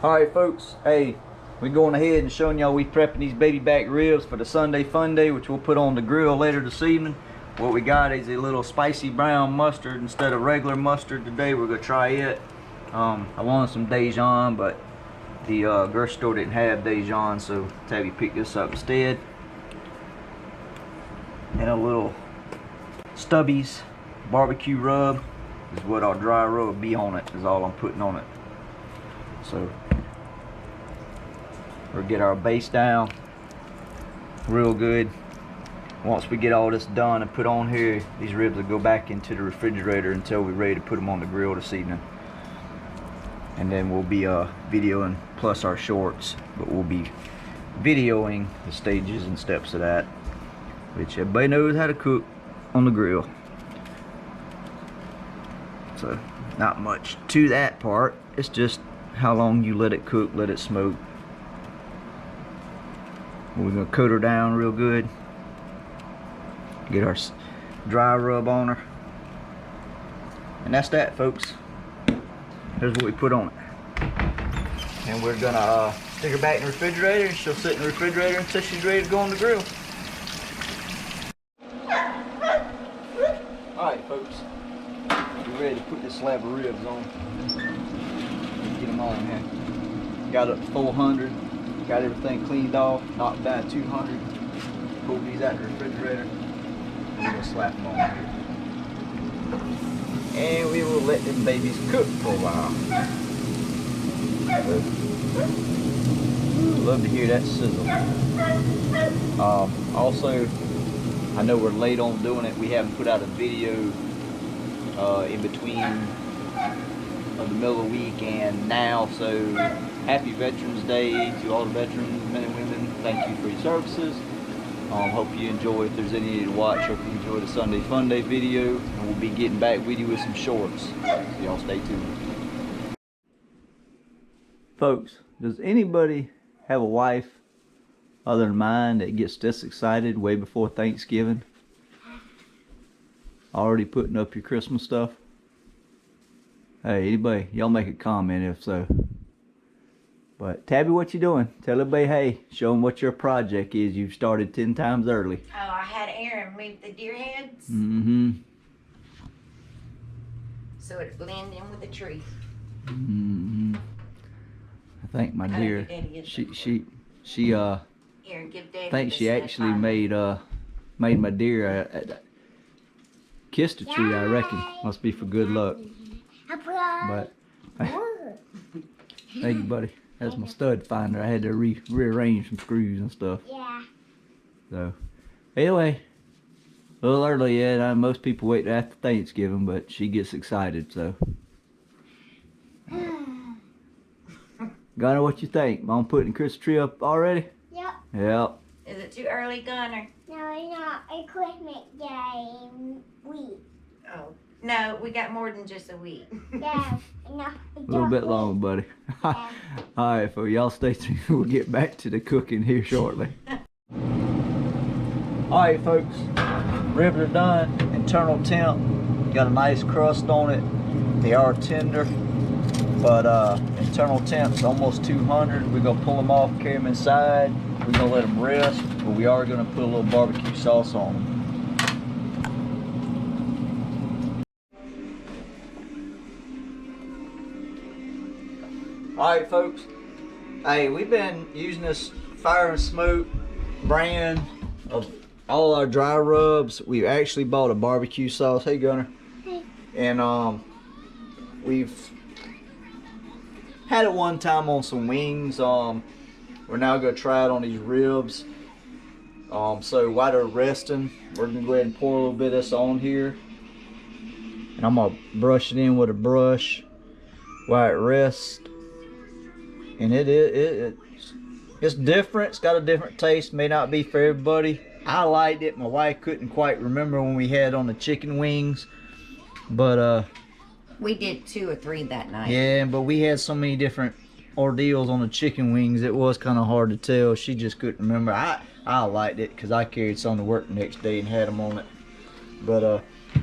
Alright folks, hey, we're going ahead and showing y'all we prepping these baby back ribs for the Sunday fun day, which we'll put on the grill later this evening. What we got is a little spicy brown mustard instead of regular mustard today. We're gonna try it. I wanted some Dijon, but the grocery store didn't have Dijon, so Tabby picked this up instead. And a little Stubby's barbecue rub is what our dry rub will be on it, is all I'm putting on it. So we'll get our base down real good. Once we get all this done and put on here, these ribs will go back into the refrigerator until we're ready to put them on the grill this evening. And then we'll be videoing plus our shorts, but we'll be videoing the stages and steps of that, which everybody knows how to cook on the grill. So not much to that part, it's just how long you let it cook, let it smoke. We're gonna coat her down real good, get our dry rub on her, and that's that, folks. Here's what we put on it. And we're gonna stick her back in the refrigerator, and she'll sit in the refrigerator until she's ready to go on the grill. Alright folks, we're ready to put this slab of ribs on. Get them on here. Got up to 400, got everything cleaned off, knocked down 200, pulled these out the refrigerator, and we're gonna slap them on here. And we will let them babies cook for a while. Love to hear that sizzle. Also, I know we're late on doing it. We haven't put out a video in between of the middle of the week and now. So happy Veterans Day to all the veterans, men and women. Thank you for your services. Hope you enjoy. If there's any to watch, hope you enjoy the Sunday Fun Day video, and we'll be getting back with you with some shorts. So y'all stay tuned. Folks, does anybody have a wife other than mine that gets this excited way before Thanksgiving? Already putting up your Christmas stuff? Hey, anybody, y'all make a comment if so. But Tabby, what you doing? Tell everybody, hey, show them what your project is. You've started 10 times early. Oh, I had Aaron move the deer heads. Mm-hmm. So it blend in with the tree. Mm-hmm. I think my dear, she Aaron, give Daddy I think she this actually high made my deer kiss the tree, I reckon. Must be for good luck. But thank you, buddy. That's my stud finder. I had to rearrange some screws and stuff. Yeah. So anyway, a little early yet. Most people wait after Thanksgiving, but she gets excited. So Gunner, what you think? Mom putting the Christmas tree up already? Yep. Yep. Is it too early, Gunner? No, it's not a Christmas Day week. Oh. No, we got more than just a week. Yeah. No, A little bit long, buddy. Yeah. Alright, for y'all stay tuned. We'll get back to the cooking here shortly. Alright folks, ribs are done. Internal temp. Got a nice crust on it. They are tender, but internal temp's almost 200. We're gonna pull them off, carry them inside. We're gonna let them rest, but we are gonna put a little barbecue sauce on them. Alright folks, hey, we've been using this Fire and Smoke brand of all our dry rubs. We actually bought a barbecue sauce. Hey Gunner. Hey. And we've had it one time on some wings. We're now gonna try it on these ribs. So while they're resting, we're gonna go ahead and pour a little bit of this on here. And I'm gonna brush it in with a brush while it rests. And it's different. It's got a different taste. May not be for everybody. I liked it. My wife couldn't quite remember when we had on the chicken wings, but We did 2 or 3 that night. yeah, but we had so many different ordeals on the chicken wings. It was kind of hard to tell. She just couldn't remember. I liked it because I carried some to work the next day and had them on it. But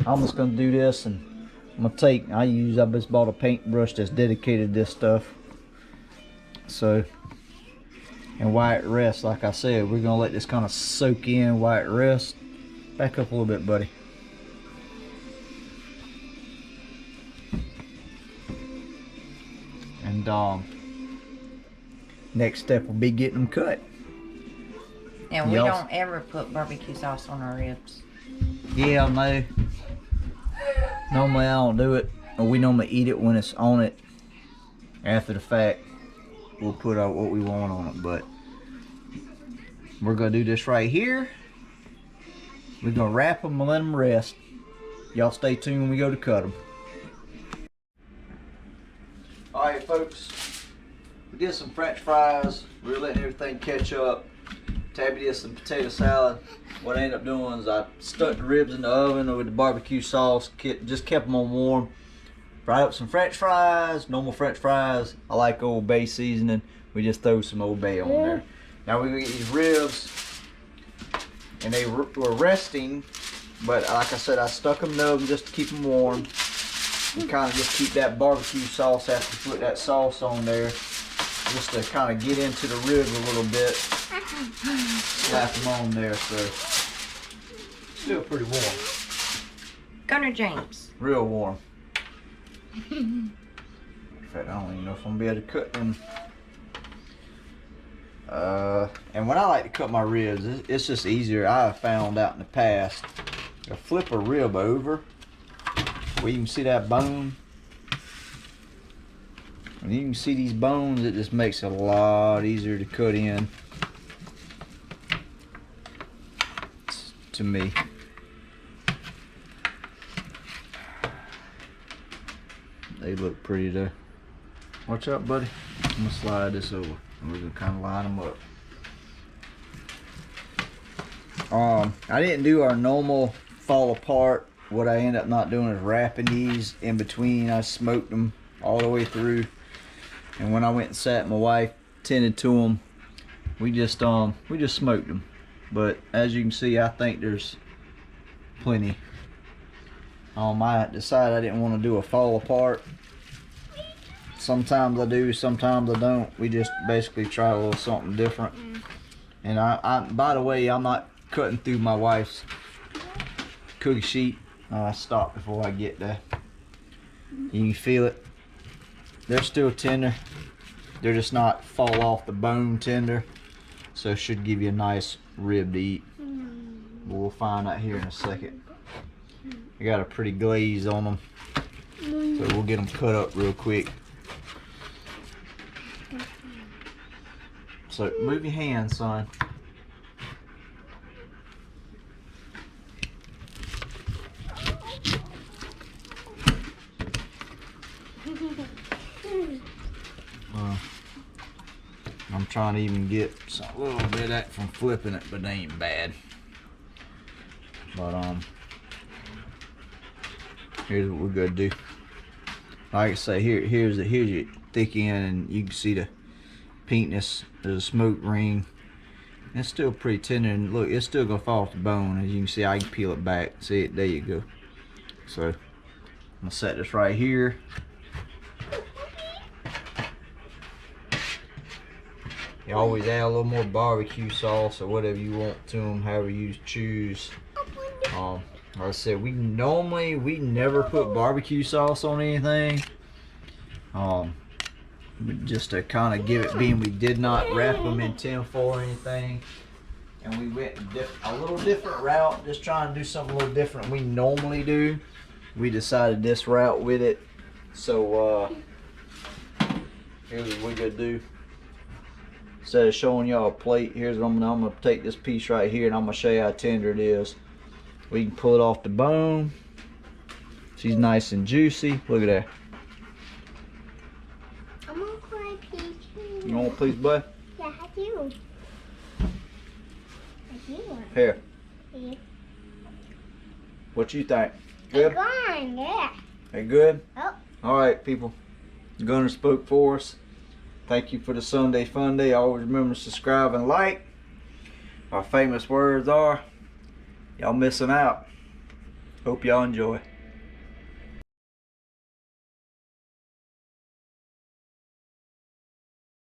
I'm just gonna do this, and I'm gonna take, I just bought a paintbrush that's dedicated to this stuff. So, and while it rests, like I said, we're gonna let this kind of soak in while it rests. Back up a little bit, buddy. And next step will be getting them cut. And we Y'all- don't ever put barbecue sauce on our ribs. Yeah, no. Normally I don't do it. Or we normally eat it when it's on it. After the fact, we'll put out what we want on it. But we're gonna do this right here. We're gonna wrap them and let them rest. Y'all stay tuned when we go to cut them. Alright folks, we did some french fries. We were letting everything catch up. Tabby did some potato salad. What I ended up doing is I stuck the ribs in the oven with the barbecue sauce, just kept them on warm. Fried up some french fries, normal french fries. I like Old Bay seasoning. We just throw some Old Bay on there. Now we're gonna get these ribs, and they were resting, but like I said, I stuck them in the oven just to keep them warm. And kind of just keep that barbecue sauce after you put that sauce on there, just to kind of get into the ribs a little bit. Slap them on there, so still pretty warm. Gunner James. Real warm. In fact, I don't even know if I'm gonna be able to cut them. And when I like to cut my ribs, it's just easier. I have found out in the past, to flip a rib over, where you can see that bone. When you can see these bones, it just makes it a lot easier to cut in. To me. They look pretty though. Watch out, buddy. I'm gonna slide this over. We're gonna kind of line them up. I didn't do our normal fall apart. What I end up not doing is wrapping these in between. I smoked them all the way through. And when I went and sat, my wife tended to them. We just smoked them. But as you can see, I think there's plenty. I decided I didn't want to do a fall apart. Sometimes I do, sometimes I don't. We just basically try a little something different. And I by the way, I'm not cutting through my wife's cookie sheet. I stopped before I get there. You can feel it. They're still tender. They're just not fall off the bone tender. So it should give you a nice rib to eat. But we'll find out here in a second. I got a pretty glaze on them. So we'll get them cut up real quick. So move your hands, son. I'm trying to even get a little bit of that from flipping it, but they ain't bad. But here's what we're gonna do. Like I say, here's your thick end, and you can see the pinkness. There's a smoke ring. It's still pretty tender, and look, it's still gonna fall off the bone. As you can see, I can peel it back. See it? There you go. So I'm gonna set this right here. You always add a little more barbecue sauce or whatever you want to them, however you choose. Like I said, we never put barbecue sauce on anything. Just to kind of give it, being we did not wrap them in tinfoil or anything, and we went a little different route, just trying to do something a little different we normally do. We decided this route with it. So here's what we're gonna do. Instead of showing y'all a plate, here's what I'm gonna take this piece right here, and I'm gonna show you how tender it is. We can pull it off the bone. She's nice and juicy. Look at that. I'm gonna cry, please. You want a piece, bud? Yeah, I do. I do. Here. Yeah. What you think? Good? Gone, yeah. They good? Oh. All right, people. Gunner spoke for us. Thank you for the Sunday Fun Day. Always remember to subscribe and like. Our famous words are, y'all missing out. Hope y'all enjoy.